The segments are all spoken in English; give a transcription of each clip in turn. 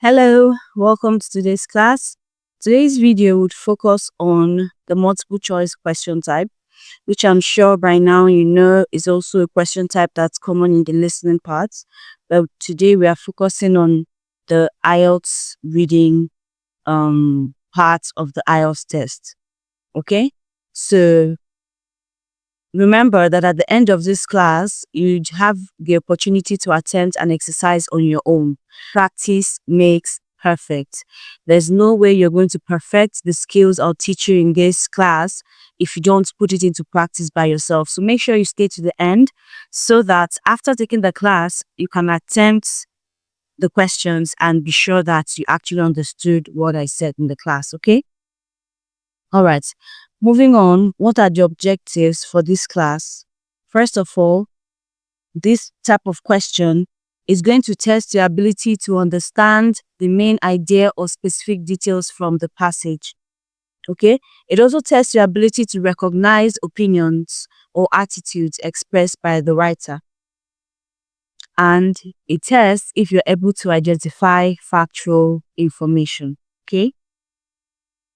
Hello, welcome to today's class. Today's video would focus on the multiple choice question type, which I'm sure by now you know is also a question type that's common in the listening parts. But today we are focusing on the IELTS reading part of the IELTS test. Okay? So remember that at the end of this class, you have the opportunity to attempt an exercise on your own. Practice makes perfect. There's no way you're going to perfect the skills I'll teach you in this class if you don't put it into practice by yourself. So make sure you stay to the end so that after taking the class, you can attempt the questions and be sure that you actually understood what I said in the class, okay? All right. Moving on, what are the objectives for this class? First of all, this type of question is going to test your ability to understand the main idea or specific details from the passage. Okay? It also tests your ability to recognize opinions or attitudes expressed by the writer. And it tests if you're able to identify factual information. Okay?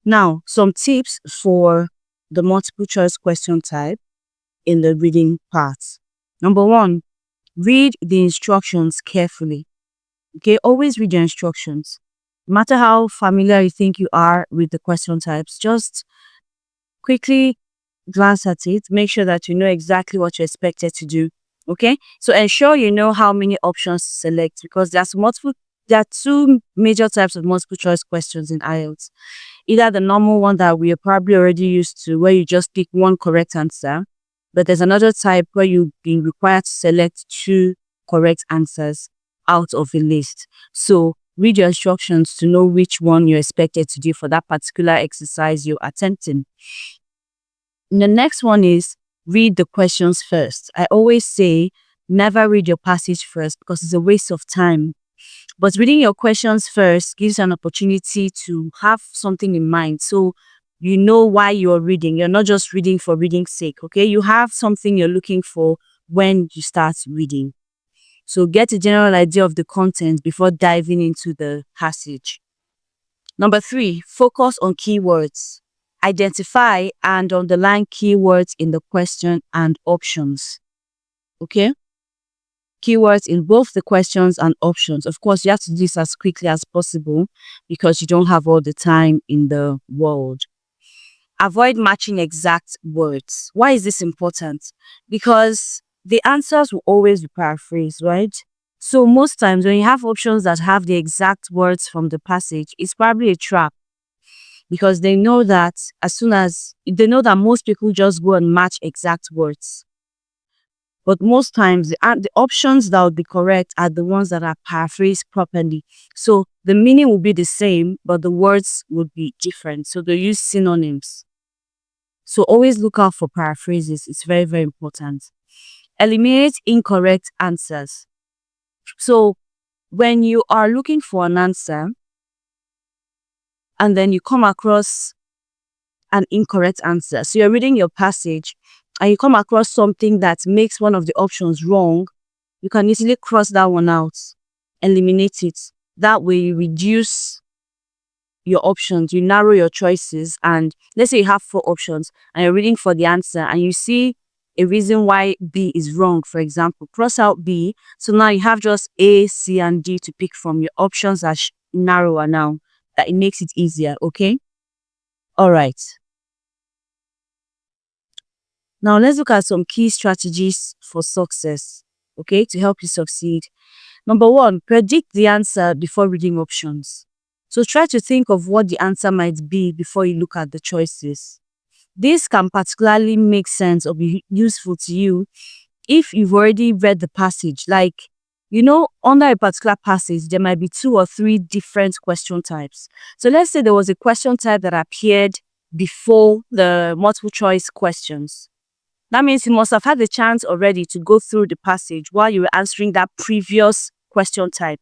Now, some tips for the multiple choice question type in the reading part. Number one, read the instructions carefully. Okay, always read your instructions. No matter how familiar you think you are with the question types, just quickly glance at it. Make sure that you know exactly what you're expected to do. Okay, so ensure you know how many options to select because there are two major types of multiple choice questions in IELTS. Either the normal one that we are probably already used to, where you just pick one correct answer, but there's another type where you'll be required to select two correct answers out of a list. So read your instructions to know which one you're expected to do for that particular exercise you're attempting. And the next one is read the questions first. I always say never read your passage first because it's a waste of time. But reading your questions first gives you an opportunity to have something in mind. So you know why you're reading. You're not just reading for reading's sake, okay? You have something you're looking for when you start reading. So get a general idea of the content before diving into the passage. Number 3, focus on keywords. Identify and underline keywords in the question and options. Okay? Keywords in both the questions and options. Of course, you have to do this as quickly as possible because you don't have all the time in the world. Avoid matching exact words. Why is this important? Because the answers will always be paraphrased, right? So most times when you have options that have the exact words from the passage, it's probably a trap because they know that most people just go and match exact words. But most times, the options that would be correct are the ones that are paraphrased properly. So the meaning will be the same, but the words would be different. So they use synonyms. So always look out for paraphrases. It's very, very important. Eliminate incorrect answers. So when you are looking for an answer and then you come across an incorrect answer, so you're reading your passage and you come across something that makes one of the options wrong, you can easily cross that one out, eliminate it. That way you reduce your options, you narrow your choices. And let's say you have 4 options and you're reading for the answer and you see a reason why B is wrong, for example, cross out B. So now you have just A, C, and D to pick from. Your options are narrower now. That it makes it easier, okay? All right. Now let's look at some key strategies for success, okay, to help you succeed. Number 1, predict the answer before reading options. So try to think of what the answer might be before you look at the choices. This can particularly make sense or be useful to you if you've already read the passage. Like, under a particular passage, there might be 2 or 3 different question types. So let's say there was a question type that appeared before the multiple choice questions. That means you must have had the chance already to go through the passage while you were answering that previous question type.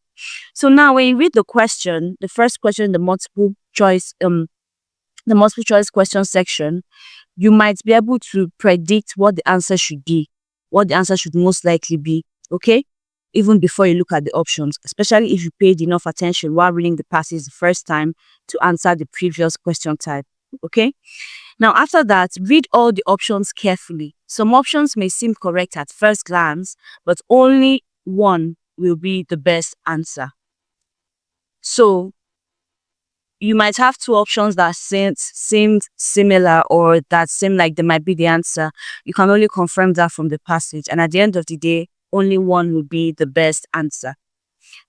So now when you read the question, the first question in the multiple choice question section, you might be able to predict what the answer should be, what the answer should most likely be. Okay? even before you look at the options, especially if you paid enough attention while reading the passage the first time to answer the previous question type. Okay? Now, after that, read all the options carefully. Some options may seem correct at first glance, but only one will be the best answer. So, you might have two options that seem similar or that seem like they might be the answer. You can only confirm that from the passage. And at the end of the day, only one will be the best answer.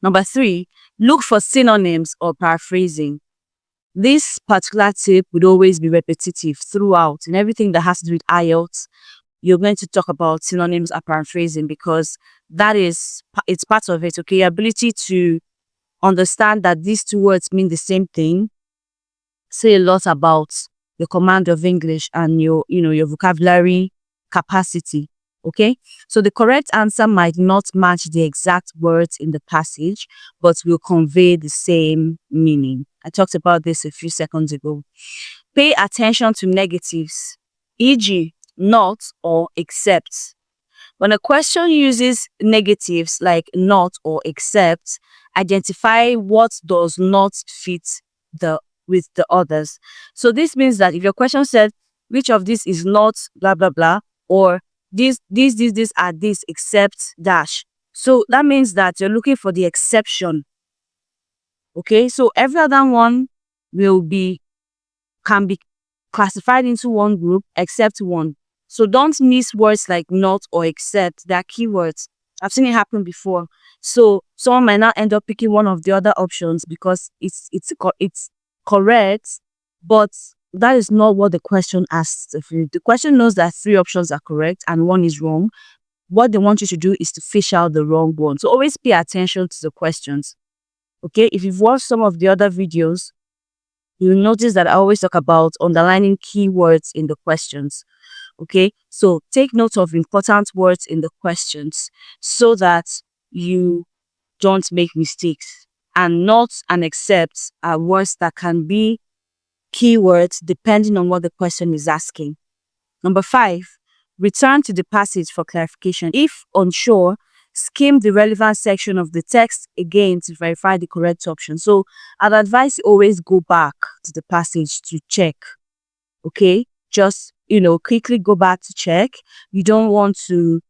Number 3, look for synonyms or paraphrasing. This particular tip would always be repetitive throughout. In everything that has to do with IELTS, you're going to talk about synonyms and paraphrasing because it's part of it. Okay, your ability to understand that these two words mean the same thing say a lot about your command of English and your vocabulary capacity. Okay, so the correct answer might not match the exact words in the passage, but will convey the same meaning. I talked about this a few seconds ago. Pay attention to negatives, e.g., not or except. When a question uses negatives like not or except, identify what does not fit with the others. So this means that if your question said, which of these is not blah, blah, blah, or these are this except dash. So that means that you're looking for the exception. Okay, so every other one can be classified into one group except one. So don't miss words like not or except. They are keywords. I've seen it happen before. So someone might not end up picking one of the other options because it's correct, but that is not what the question asks of you. The question knows that 3 options are correct and 1 is wrong. What they want you to do is to fish out the wrong one. So always pay attention to the questions. Okay, if you've watched some of the other videos, you'll notice that I always talk about underlining keywords in the questions. Okay, so take note of important words in the questions so that you don't make mistakes. And not and except are words that can be keywords depending on what the question is asking. Number 5, return to the passage for clarification. If unsure, skim the relevant section of the text again to verify the correct option. So I'd advise you always go back to the passage to check. Okay, just quickly go back to check. You don't want to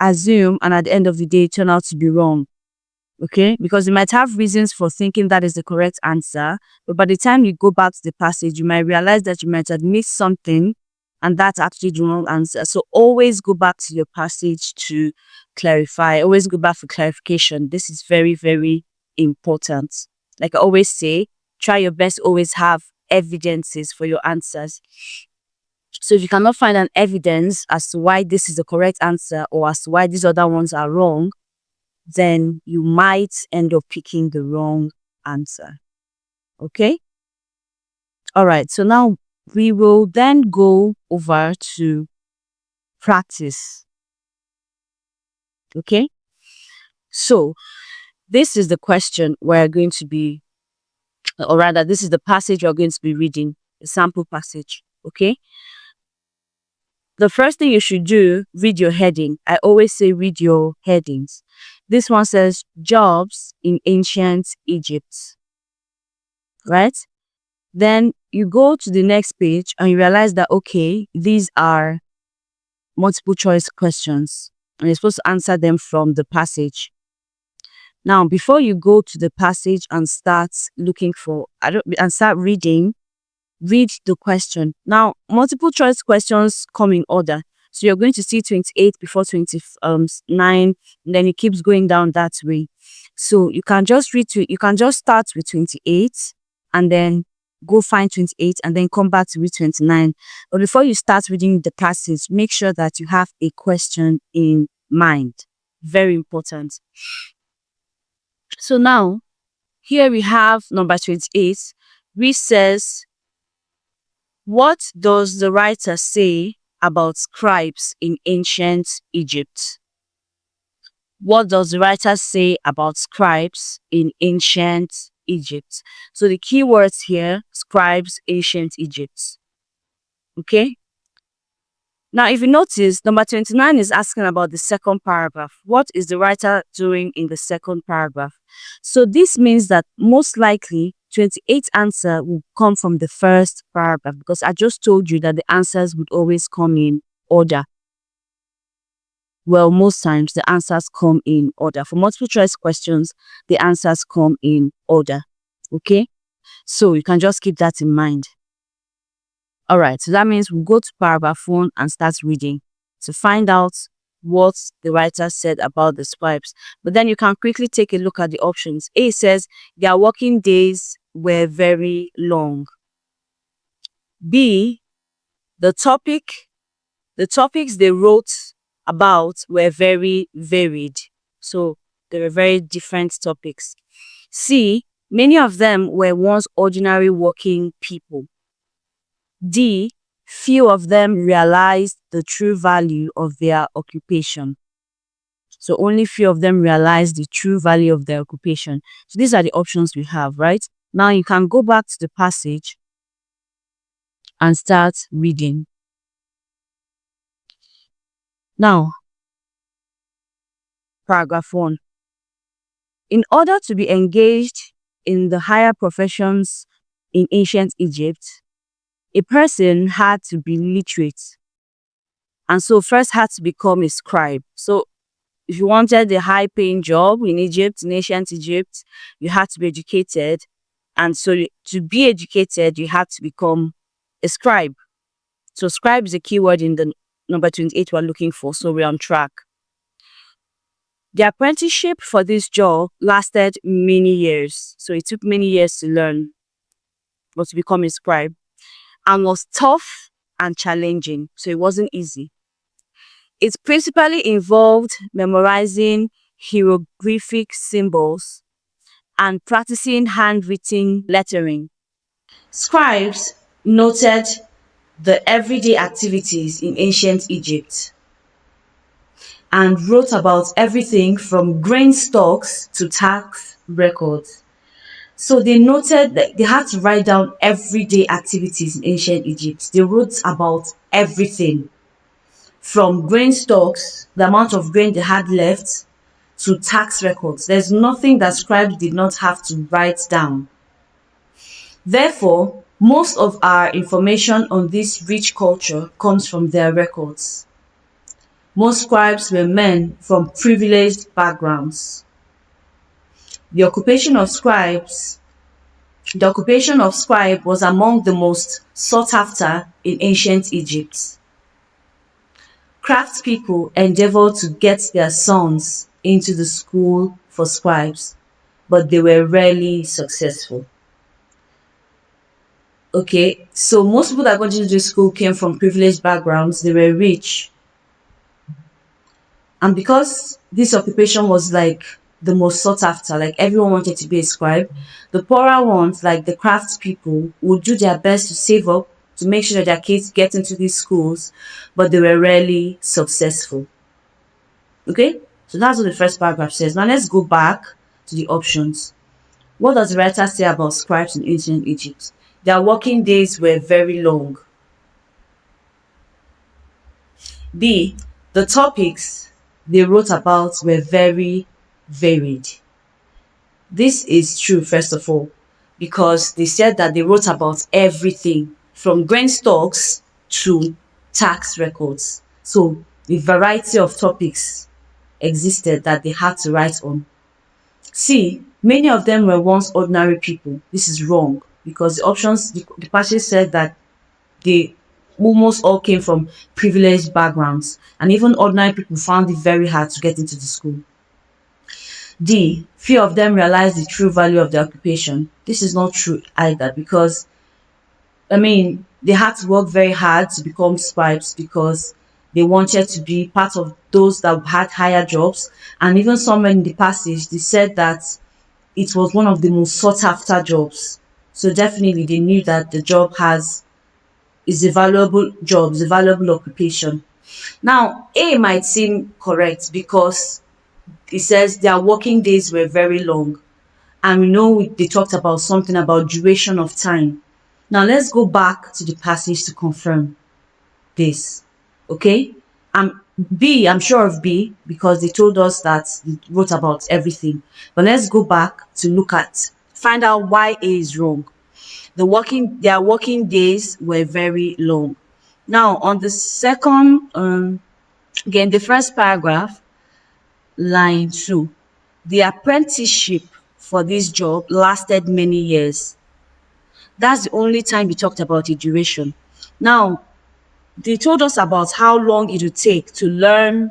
assume and at the end of the day turn out to be wrong. Okay, because you might have reasons for thinking that is the correct answer, but by the time you go back to the passage, you might realize that you might have missed something and that's actually the wrong answer. So always go back to your passage to clarify. Always go back for clarification. This is very, very important. Like I always say, try your best to always have evidences for your answers. So if you cannot find an evidence as to why this is the correct answer or as to why these other ones are wrong, then you might end up picking the wrong answer. Okay? All right. So now we will then go over to practice. Okay? So this is the question we're going to be, or rather, this is the passage you're going to be reading, the sample passage. Okay? The first thing you should do, read your heading. I always say read your headings. This one says jobs in ancient Egypt. Right? Then you go to the next page and you realize that, okay, these are multiple choice questions and you're supposed to answer them from the passage. Now, before you go to the passage and start start reading, read the question. Now, multiple choice questions come in order. So you're going to see 28 before 29, and then it keeps going down that way. So you can just start with 28 and then go find 28 and then come back to read 29. But before you start reading the passage, make sure that you have a question in mind. Very important. So now, here we have number 28, which says, what does the writer say about scribes in ancient Egypt? What does the writer say about scribes in ancient Egypt? So the key words here, scribes, ancient Egypt. Okay? Now, if you notice, number 29 is asking about the second paragraph. What is the writer doing in the second paragraph? So this means that most likely 28 answer will come from the first paragraph, because I just told you that the answers would always come in order. Well, most times the answers come in order. For multiple choice questions, the answers come in order. Okay? So you can just keep that in mind. All right, so that means we'll go to paragraph 1 and start reading to find out what the writer said about the scribes. But then you can quickly take a look at the options. A says their working days were very long. B, the topics they wrote about were very varied. So they were very different topics. C, many of them were once ordinary working people. D, few of them realized the true value of their occupation. So only few of them realized the true value of their occupation. So these are the options we have, right? Now you can go back to the passage and start reading. Now, paragraph 1. In order to be engaged in the higher professions in ancient Egypt, a person had to be literate, and so first had to become a scribe. So if you wanted a high-paying job in Egypt, in ancient Egypt, you had to be educated, and so to be educated, you had to become a scribe. So scribe is a keyword in the number 28 we're looking for, so we're on track. The apprenticeship for this job lasted many years, so it took many years to learn or to become a scribe, and was tough and challenging, so it wasn't easy. It principally involved memorizing hieroglyphic symbols and practicing handwritten lettering. Scribes noted the everyday activities in ancient Egypt and wrote about everything from grain stocks to tax records. So they noted that they had to write down everyday activities in ancient Egypt. They wrote about everything from grain stocks, the amount of grain they had left, to tax records. There's nothing that scribes did not have to write down. Therefore, most of our information on this rich culture comes from their records. Most scribes were men from privileged backgrounds. The occupation of scribe was among the most sought after in ancient Egypt. Craftspeople endeavored to get their sons into the school for scribes, but they were rarely successful. Okay, so most people that got into this school came from privileged backgrounds, they were rich. And because this occupation was like the most sought after, like everyone wanted to be a scribe, the poorer ones, like the craftspeople, would do their best to save up to make sure that their kids get into these schools, but they were rarely successful. Okay, so that's what the first paragraph says. Now let's go back to the options. What does the writer say about scribes in ancient Egypt? Their working days were very long. B, the topics they wrote about were very varied. This is true, first of all, because they said that they wrote about everything from grain stocks to tax records. So the variety of topics existed that they had to write on. C, many of them were once ordinary people. This is wrong, because the passage said that they almost all came from privileged backgrounds, and even ordinary people found it very hard to get into the school. D, few of them realized the true value of their occupation. This is not true either, because they had to work very hard to become scribes because they wanted to be part of those that had higher jobs. And even somewhere in the passage, they said that it was one of the most sought after jobs. So definitely they knew that the job is a valuable job, is a valuable occupation. Now, A might seem correct because it says their working days were very long. And we know they talked about something about duration of time. Now let's go back to the passage to confirm this. Okay. B, I'm sure of B because they told us that they wrote about everything. But let's go back to find out why A is wrong. Their working days were very long. Now, on the second, again, the first paragraph, line 2, the apprenticeship for this job lasted many years. That's the only time we talked about the duration. Now, they told us about how long it would take to learn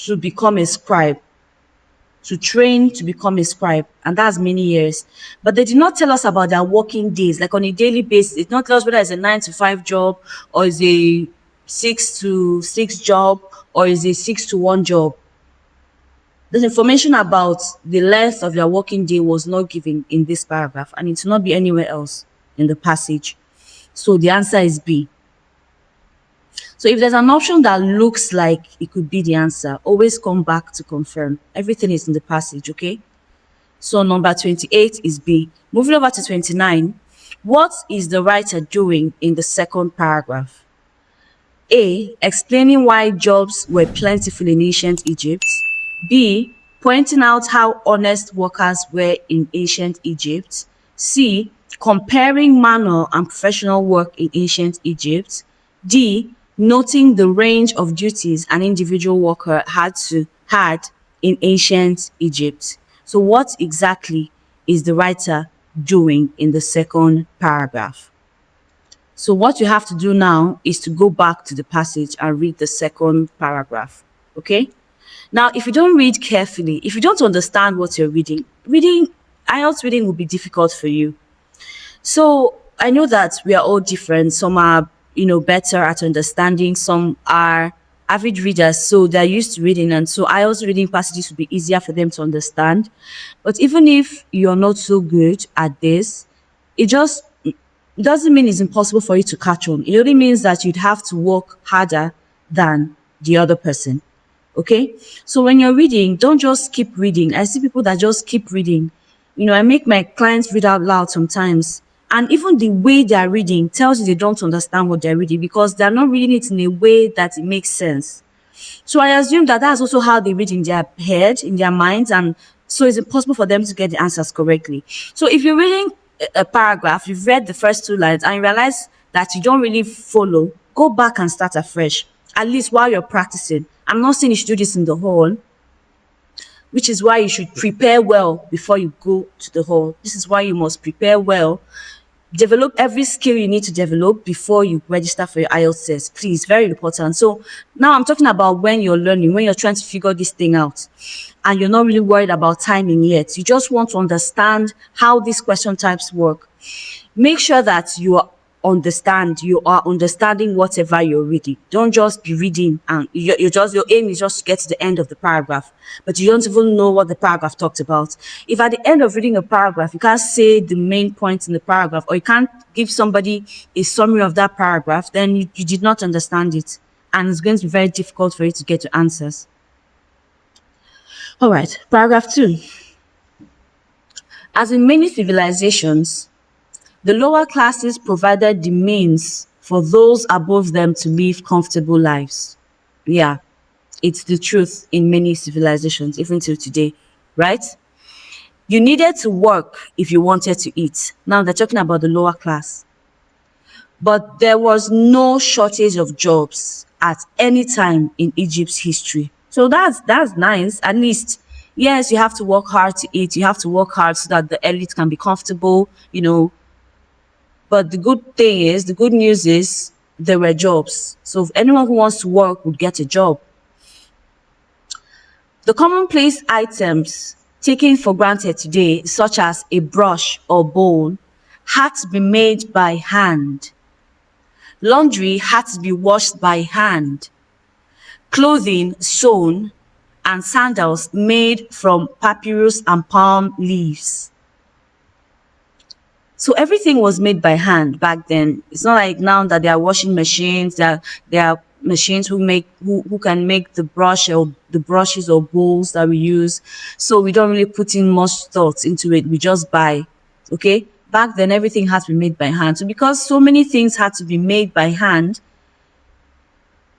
to become a scribe, to train to become a scribe, and that's many years. But they did not tell us about their working days, like on a daily basis. It's not tell us whether it's a 9 to 5 job or is a 6 to 6 job or is a 6 to 1 job. The information about the length of their working day was not given in this paragraph, and it will not be anywhere else in the passage. So the answer is B. So if there's an option that looks like it could be the answer, always come back to confirm. Everything is in the passage, okay? So number 28 is B. Moving over to 29, what is the writer doing in the second paragraph? A, explaining why jobs were plentiful in ancient Egypt. B, pointing out how honest workers were in ancient Egypt. C, comparing manual and professional work in ancient Egypt. D, noting the range of duties an individual worker had in ancient Egypt. So what exactly is the writer doing in the second paragraph? So what you have to do now is to go back to the passage and read the second paragraph, okay? Now, if you don't read carefully, if you don't understand what you're IELTS reading will be difficult for you. So I know that we are all different. Some are, better at understanding. Some are avid readers, so they're used to reading, and so IELTS reading passages will be easier for them to understand. But even if you're not so good at this, it doesn't mean it's impossible for you to catch on. It only means that you'd have to work harder than the other person. Okay? So when you're reading, don't just keep reading. I see people that just keep reading. I make my clients read out loud sometimes. And even the way they're reading tells you they don't understand what they're reading because they're not reading it in a way that it makes sense. So I assume that that's also how they read in their head, in their minds, and so it's impossible for them to get the answers correctly. So if you're reading a paragraph, you've read the first 2 lines and you realize that you don't really follow, go back and start afresh, at least while you're practicing. I'm not saying you should do this in the hall, which is why you should prepare well before you go to the hall. This is why you must prepare well. Develop every skill you need to develop before you register for your IELTS test. Please, very important. So now I'm talking about when you're learning, when you're trying to figure this thing out and you're not really worried about timing yet. You just want to understand how these question types work. Make sure that you are understanding whatever you're reading. Don't just be reading and your aim is just to get to the end of the paragraph, but you don't even know what the paragraph talked about. If at the end of reading a paragraph, you can't say the main points in the paragraph, or you can't give somebody a summary of that paragraph, then you did not understand it. And it's going to be very difficult for you to get to answers. All right, paragraph 2. As in many civilizations, the lower classes provided the means for those above them to live comfortable lives. Yeah, it's the truth in many civilizations, even till today, right? You needed to work if you wanted to eat. Now they're talking about the lower class. But there was no shortage of jobs at any time in Egypt's history. So that's nice. At least, yes, you have to work hard to eat. You have to work hard so that the elite can be comfortable, But the good news is there were jobs. So if anyone who wants to work would get a job. The commonplace items taken for granted today, such as a brush or bowl, had to be made by hand. Laundry had to be washed by hand. Clothing sewn and sandals made from papyrus and palm leaves. So everything was made by hand back then. It's not like now that there are washing machines, there are machines who can make the brushes or bowls that we use. So we don't really put in much thought into it. We just buy. Okay? Back then everything had to be made by hand. So because so many things had to be made by hand,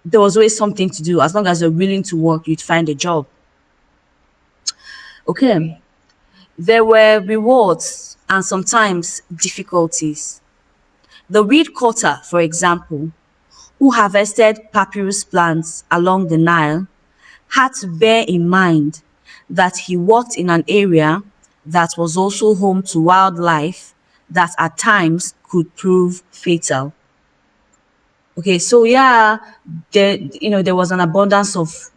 there was always something to do. As long as you're willing to work, you'd find a job. Okay. There were rewards and sometimes difficulties. The reed cutter, for example, who harvested papyrus plants along the Nile, had to bear in mind that he worked in an area that was also home to wildlife that at times could prove fatal. Okay, so yeah, there was an abundance of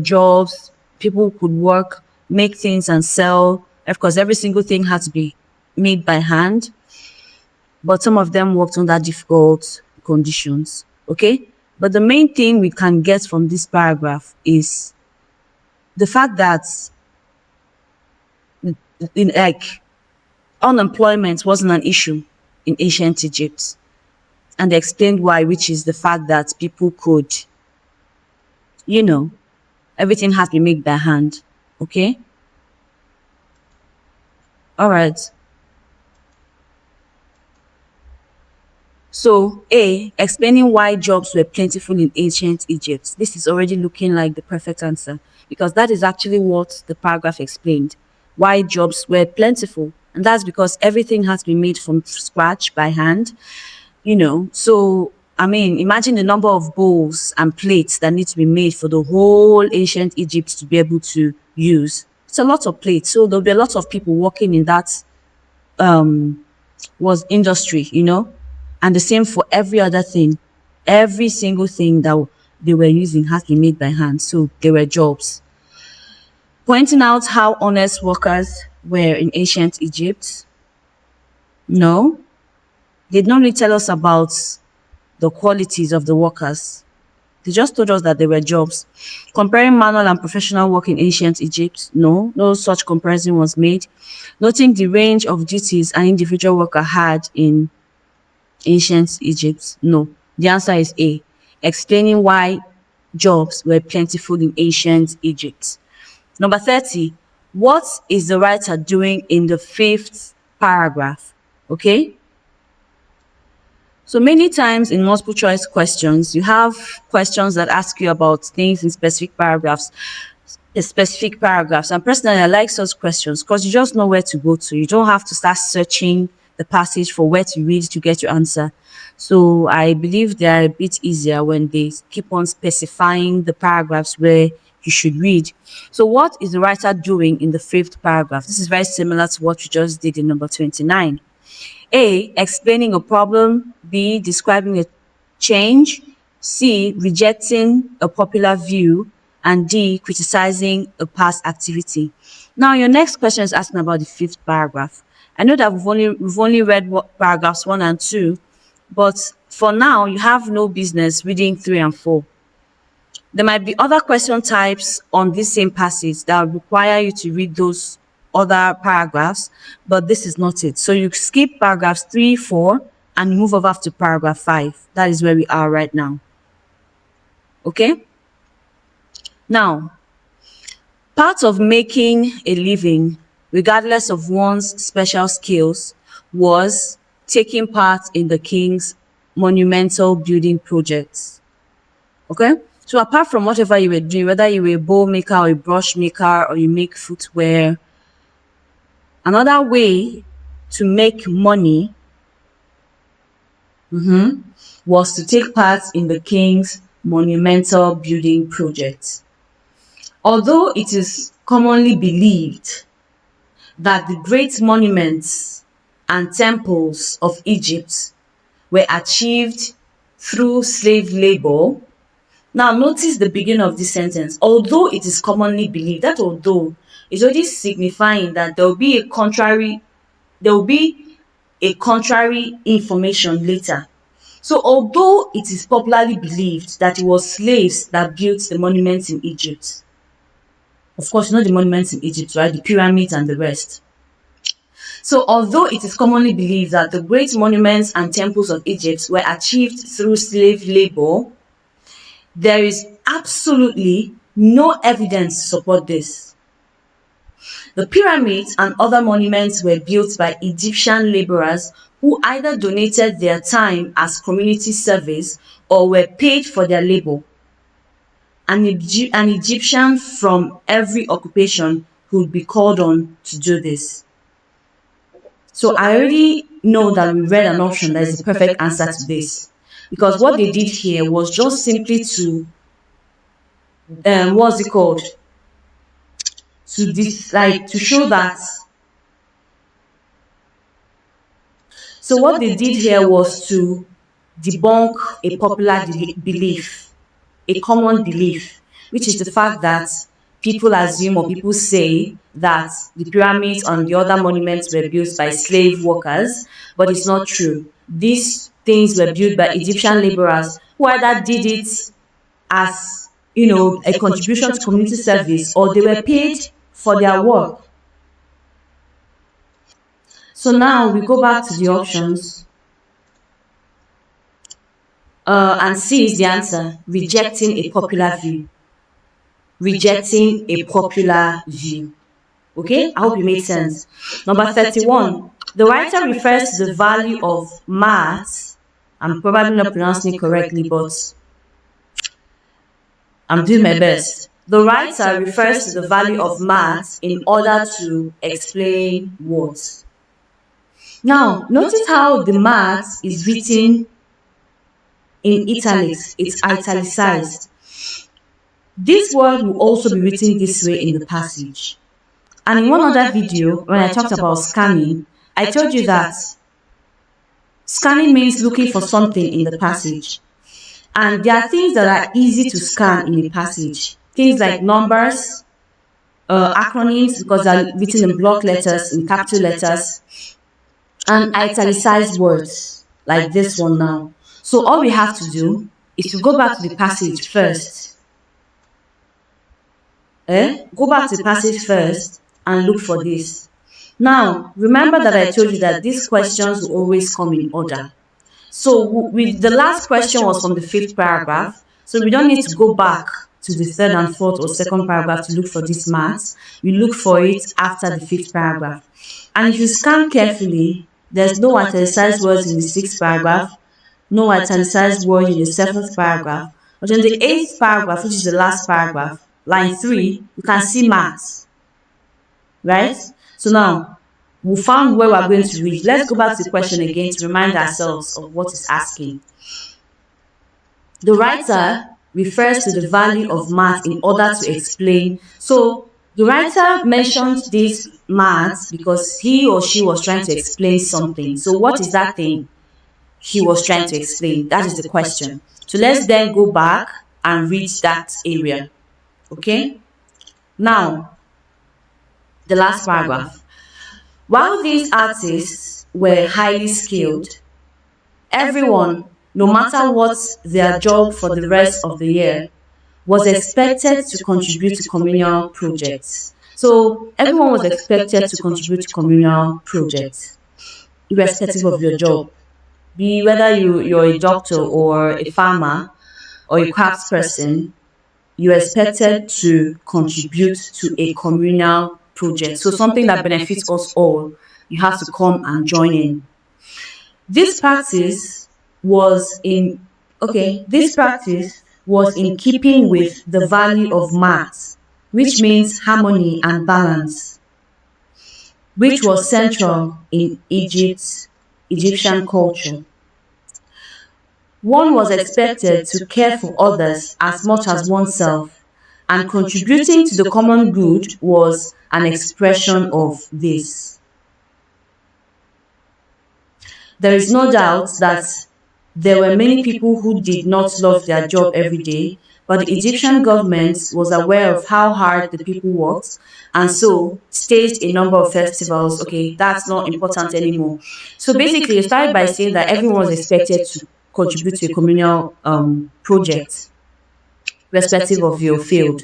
jobs. People could work, make things and sell. Of course, every single thing had to be made by hand, but some of them worked under difficult conditions. Okay, but the main thing we can get from this paragraph is the fact that like unemployment wasn't an issue in ancient Egypt, and they explained why, which is the fact that people could, you know, everything has been made by hand. Okay, all right. So, A, explaining why jobs were plentiful in ancient Egypt. This is already looking like the perfect answer because that is actually what the paragraph explained. Why jobs were plentiful. And that's because everything has been made from scratch by hand. So, I mean, imagine the number of bowls and plates that need to be made for the whole ancient Egypt to be able to use. It's a lot of plates. So, there'll be a lot of people working in that was industry. And the same for every other thing. Every single thing that they were using has been made by hand. So there were jobs. Pointing out how honest workers were in ancient Egypt. No, they did not really tell us about the qualities of the workers. They just told us that there were jobs. Comparing manual and professional work in ancient Egypt, no such comparison was made. Noting the range of duties an individual worker had in ancient Egypt, no. The answer is A. Explaining why jobs were plentiful in ancient Egypt. Number 30. What is the writer doing in the fifth paragraph? Okay. So many times in multiple choice questions, you have questions that ask you about things in specific paragraphs. And personally, I like such questions because you just know where to go to. You don't have to start searching the passage for where to read to get your answer. So I believe they are a bit easier when they keep on specifying the paragraphs where you should read. So what is the writer doing in the fifth paragraph? This is very similar to what we just did in number 29. A, explaining a problem. B, describing a change. C, rejecting a popular view. And D, criticizing a past activity. Now, your next question is asking about the fifth paragraph. I know that we've only read paragraphs 1 and 2, but for now, you have no business reading 3 and 4. There might be other question types on this same passage that require you to read those other paragraphs, but this is not it. So you skip paragraphs 3, 4, and move over to paragraph 5. That is where we are right now. Okay? Now, part of making a living, regardless of one's special skills, was taking part in the king's monumental building projects. Okay? So apart from whatever you were doing, whether you were a bowl maker or a brush maker or you make footwear, another way to make money was to take part in the king's monumental building projects. Although it is commonly believed that the great monuments and temples of Egypt were achieved through slave labor. Now, notice the beginning of this sentence. Although it is commonly believed, that although is already signifying that there will be a contrary information later. So, although it is popularly believed that it was slaves that built the monuments in Egypt, of course, the monuments in Egypt, right? The pyramids and the rest. So, although it is commonly believed that the great monuments and temples of Egypt were achieved through slave labor, there is absolutely no evidence to support this. The pyramids and other monuments were built by Egyptian laborers who either donated their time as community service or were paid for their labor. An Egyptian from every occupation would be called on to do this. So I already know that we read an option that is the perfect answer to this, because what they did here was just simply to what's it called, to show that. So what they did here was to debunk a popular belief, a common belief, which is the fact that people assume or people say that the pyramids and the other monuments were built by slave workers, but it's not true. These things were built by Egyptian laborers who either did it as, a contribution to community service, or they were paid for their work. So now we go back to the options. And C is the answer, rejecting a popular view. Rejecting a popular view. Okay, I hope it makes sense. Number 31, the writer refers to the value of maths. I'm probably not pronouncing it correctly, but I'm doing my best. The writer refers to the value of maths in order to explain what? Now, notice how the maths is written in italics, it's italicized. This word will also be written this way in the passage. And in one other video, when I talked about scanning, I told you that scanning means looking for something in the passage. And there are things that are easy to scan in a passage. Things like numbers, acronyms, because they're written in block letters, in capital letters, and italicized words, like this one now. So all we have to do is to go back to the passage first. Go back to the passage first and look for this. Now, remember that I told you that these questions will always come in order. So the last question was from the 5th paragraph, so we don't need to go back to the 3rd and 4th or 2nd paragraph to look for this maths. We look for it after the 5th paragraph. And if you scan carefully, there's no italicized words in the 6th paragraph, no italicized word in the 7th paragraph, but in the 8th paragraph, which is the last paragraph, line 3, you can see maths, right? So now, we found where we're going to read. Let's go back to the question again to remind ourselves of what it's asking. The writer refers to the value of math in order to explain. So the writer mentioned this math because he or she was trying to explain something. So what is that thing he was trying to explain? That is the question. So let's then go back and read that area. Okay? Now, the last paragraph. While these artists were highly skilled, everyone, no matter what their job for the rest of the year, was expected to contribute to communal projects. So everyone was expected to contribute to communal projects, irrespective of your job. Be whether you're a doctor or a farmer or a craftsperson, you're expected to contribute to a communal project. So something that benefits us all, you have to come and join in. This practice was in keeping with the value of maths, which means harmony and balance, which was central in Egyptian culture. One was expected to care for others as much as oneself, and contributing to the common good was an expression of this. There is no doubt that there were many people who did not love their job every day, but the Egyptian government was aware of how hard the people worked, and so staged a number of festivals. Okay, that's not important anymore. So basically, it started by saying that everyone was expected to contribute to a communal project, respective of your field.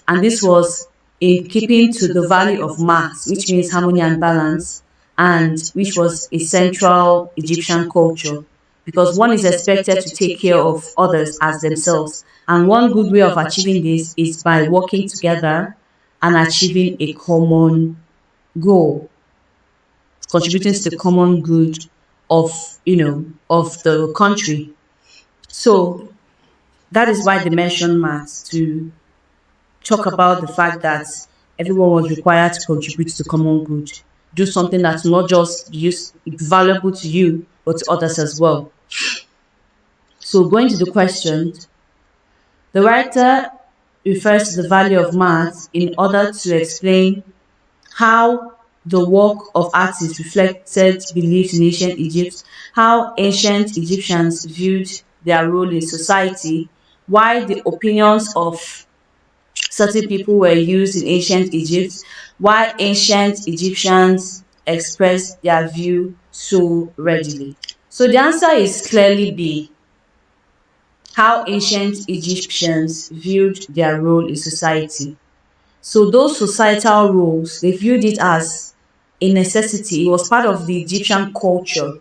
And this was in keeping to the value of maths, which means harmony and balance, and which was a central Egyptian culture, because one is expected to take care of others as themselves. And one good way of achieving this is by working together and achieving a common goal, contributing to the common good of, of the country. So That is why they mention maths, to talk about the fact that everyone was required to contribute to the common good, do something that's not just valuable to you, but to others as well. So going to the question, the writer refers to the value of maths in order to explain how the work of artists reflected beliefs in ancient Egypt, how ancient Egyptians viewed their role in society, why the opinions of certain people were used in ancient Egypt, why ancient Egyptians expressed their view so readily. So the answer is clearly B, how ancient Egyptians viewed their role in society. So those societal roles, they viewed it as a necessity. It was part of the Egyptian culture.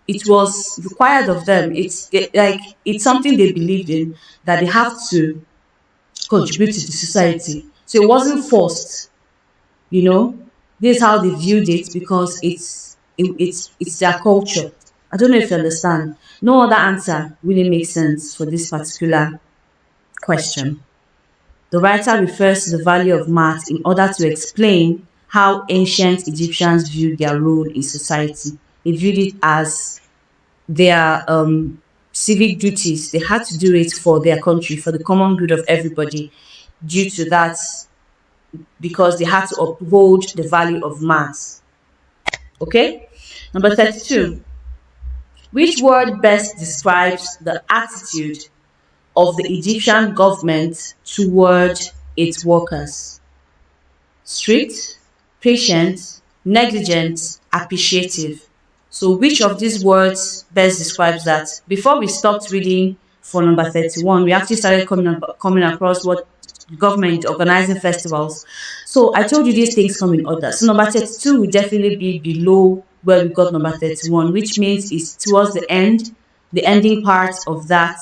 It was required of them. Like it's something they believed in, that they have to contribute to the society. So it wasn't forced, you know. This is how they viewed it, because it's their culture. I don't know if you understand. No other answer really makes sense for this particular question. The writer refers to the value of math in order to explain how ancient Egyptians viewed their role in society. They viewed it as their civic duties. They had to do it for their country, for the common good of everybody. Due to that, because they had to uphold the value of maths. Okay? Number 32. Which word best describes the attitude of the Egyptian government toward its workers? Strict, patient, negligent, appreciative. So which of these words best describes that? Before we stopped reading for number 31, we actually started coming across what government organizing festivals. So I told you these things come in order. So number 32 will definitely be below where we got number 31, which means it's towards the end, the ending part of that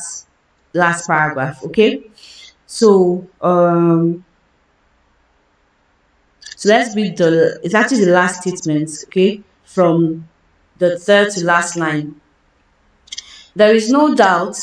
last paragraph. Okay. So let's read it's actually the last statement, okay, from the third to last line. There is no doubt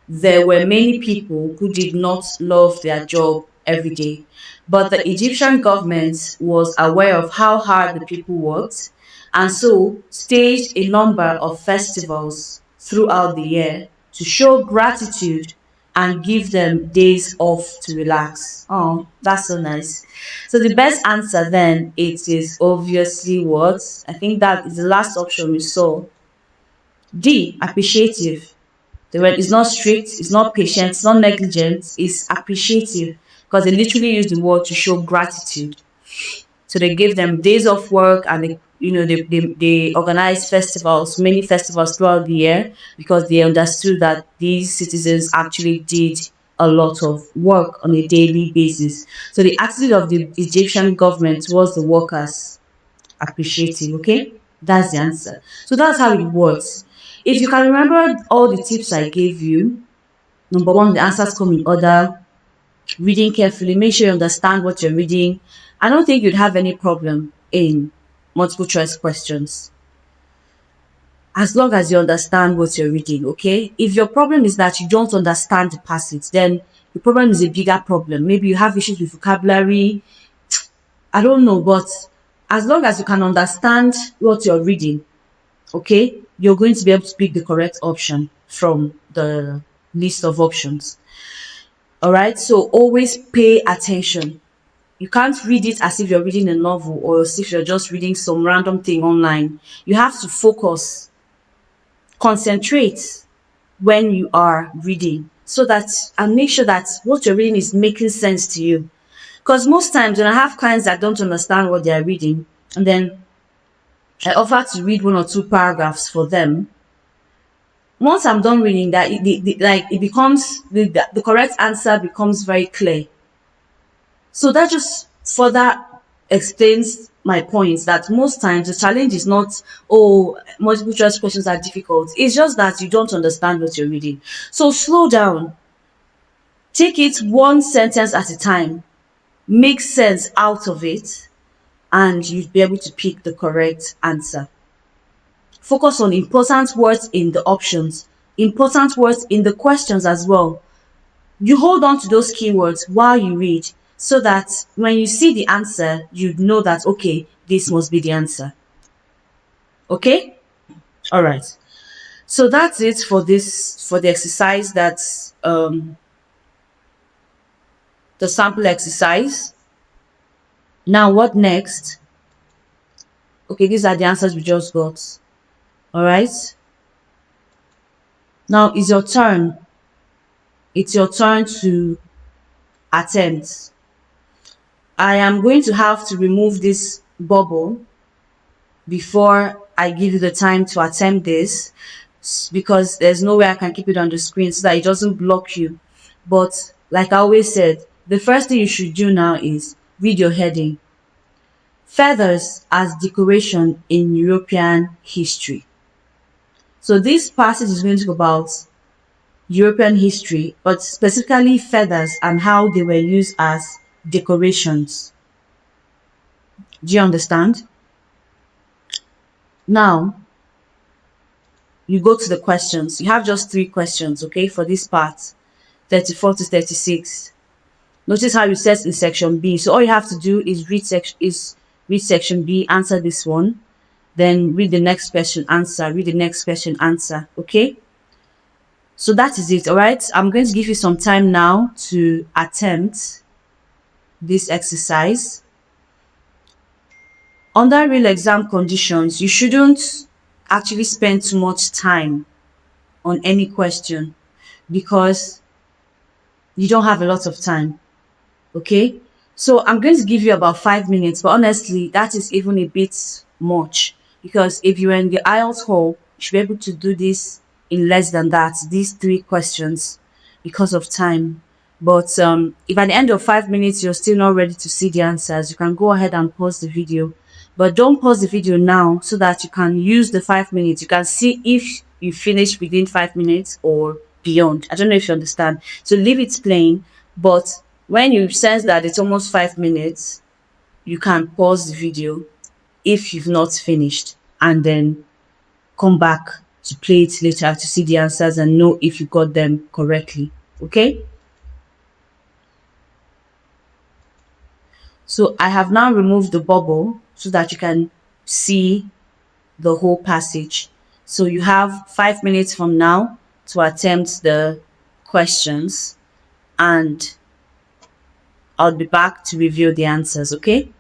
there were many people who did not love their job every day, but the Egyptian government was aware of how hard the people worked, and so staged a number of festivals throughout the year to show gratitude and give them days off to relax. Oh, that's so nice. So the best answer then, it is obviously what? I think that is the last option we saw. D, appreciative. The word is not strict, it's not patient, it's not negligent, it's appreciative, because they literally use the word to show gratitude. So they gave them days off work, and they organized festivals, many festivals throughout the year, because they understood that these citizens actually did a lot of work on a daily basis. So the attitude of the Egyptian government towards the workers, appreciative. Okay, that's the answer. So that's how it works. If you can remember all the tips I gave you, number one, the answers come in order, reading carefully, make sure you understand what you're reading. I don't think you'd have any problem in multiple choice questions, as long as you understand what you're reading. Okay, if your problem is that you don't understand the passage, then the problem is a bigger problem. Maybe you have issues with vocabulary, I don't know, but as long as you can understand what you're reading, okay, you're going to be able to pick the correct option from the list of options. All right, so always pay attention. You can't read it as if you're reading a novel, or as if you're just reading some random thing online. You have to focus, concentrate when you are reading, so that, and make sure that what you're reading is making sense to you. Because most times when I have clients that don't understand what they're reading, and then I offer to read one or two paragraphs for them, once I'm done reading that, it becomes the correct answer becomes very clear. So that just further explains my point that most times the challenge is not, oh, multiple choice questions are difficult. It's just that you don't understand what you're reading. So slow down. Take it one sentence at a time. Make sense out of it, and you'll be able to pick the correct answer. Focus on important words in the options important words in the questions as well. You hold on to those keywords while you read so that when you see the answer, you know that, okay, this must be the answer. Okay? All right. So that's it for this, for the exercise. That's the sample exercise. Now, what next? Okay, these are the answers we just got. All right. Now it's your turn. It's your turn to attempt. I am going to have to remove this bubble before I give you the time to attempt this, because there's no way I can keep it on the screen so that it doesn't block you. But like I always said, the first thing you should do now is read your heading. Feathers as decoration in European history. So this passage is going to talk about European history, but specifically feathers and how they were used as decorations. Do you understand? Now, you go to the questions. You have just 3 questions, okay, for this part, 34 to 36. Notice how you said in section B. So all you have to do is read section B, answer this one, then read the next question, answer, read the next question, answer, okay? So that is it, all right? I'm going to give you some time now to attempt this exercise. Under real exam conditions, you shouldn't actually spend too much time on any question because you don't have a lot of time. Okay, so I'm going to give you about 5 minutes, but honestly that is even a bit much, because if you're in the IELTS hall, you should be able to do this in less than that, these 3 questions, because of time. But if at the end of 5 minutes you're still not ready to see the answers, you can go ahead and pause the video. But don't pause the video now, so that you can use the 5 minutes. You can see if you finish within 5 minutes or beyond. I don't know if you understand. So leave it playing, but when you sense that it's almost 5 minutes, you can pause the video if you've not finished, and then come back to play it later to see the answers and know if you got them correctly. Okay? So I have now removed the bubble so that you can see the whole passage. So you have 5 minutes from now to attempt the questions, and I'll be back to review the answers, okay?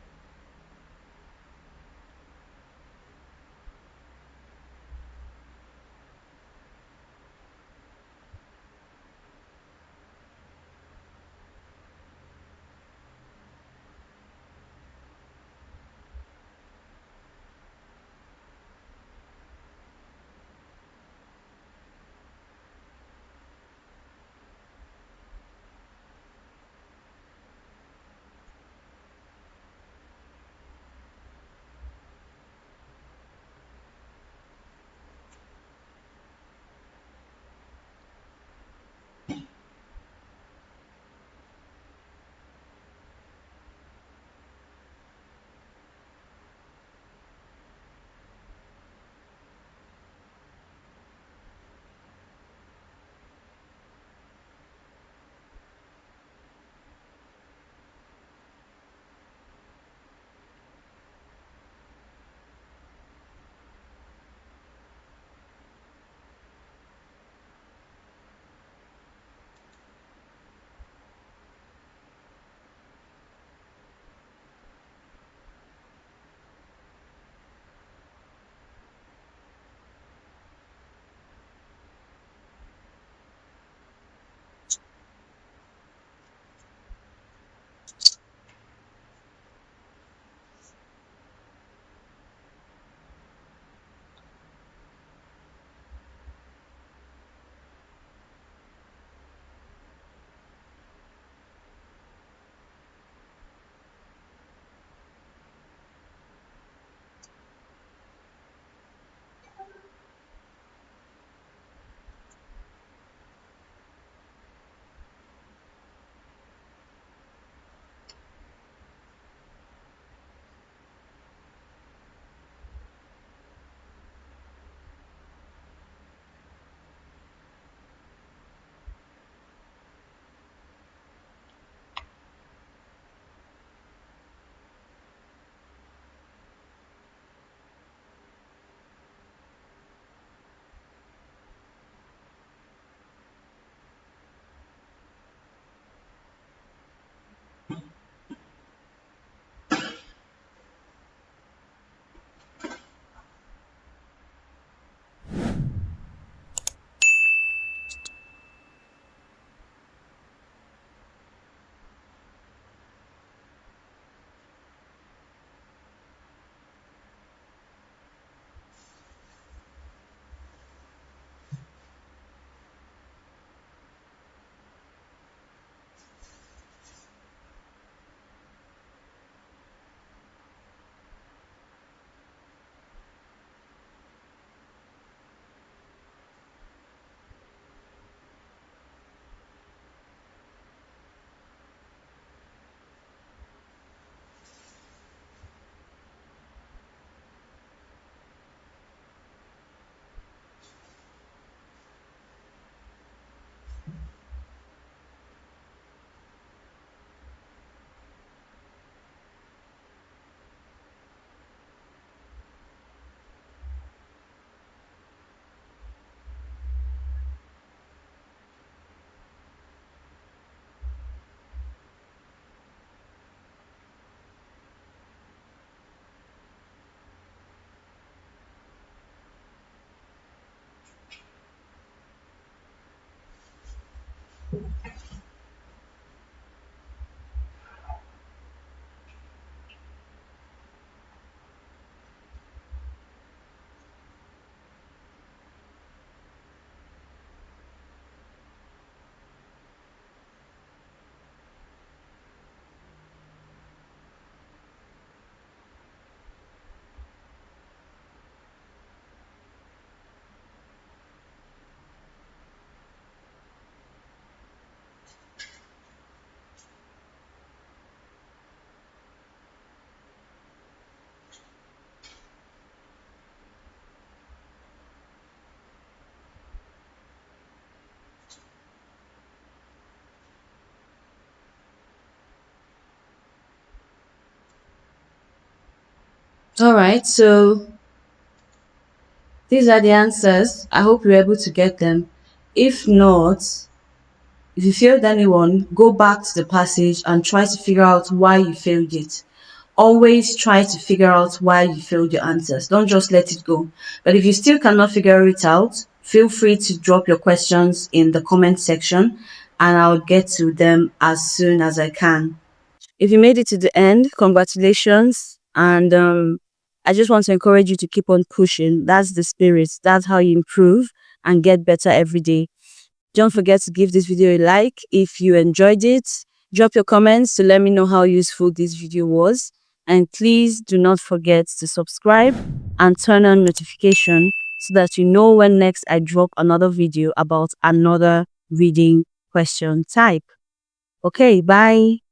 All right, so these are the answers. I hope you're able to get them. If not, if you failed anyone, go back to the passage and try to figure out why you failed it. Always try to figure out why you failed your answers. Don't just let it go. But if you still cannot figure it out, feel free to drop your questions in the comment section and I'll get to them as soon as I can. If you made it to the end, congratulations. And I just want to encourage you to keep on pushing. That's the spirit. That's how you improve and get better every day. Don't forget to give this video a like if you enjoyed it. Drop your comments to let me know how useful this video was. And please do not forget to subscribe and turn on notification so that you know when next I drop another video about another reading question type. Okay, bye.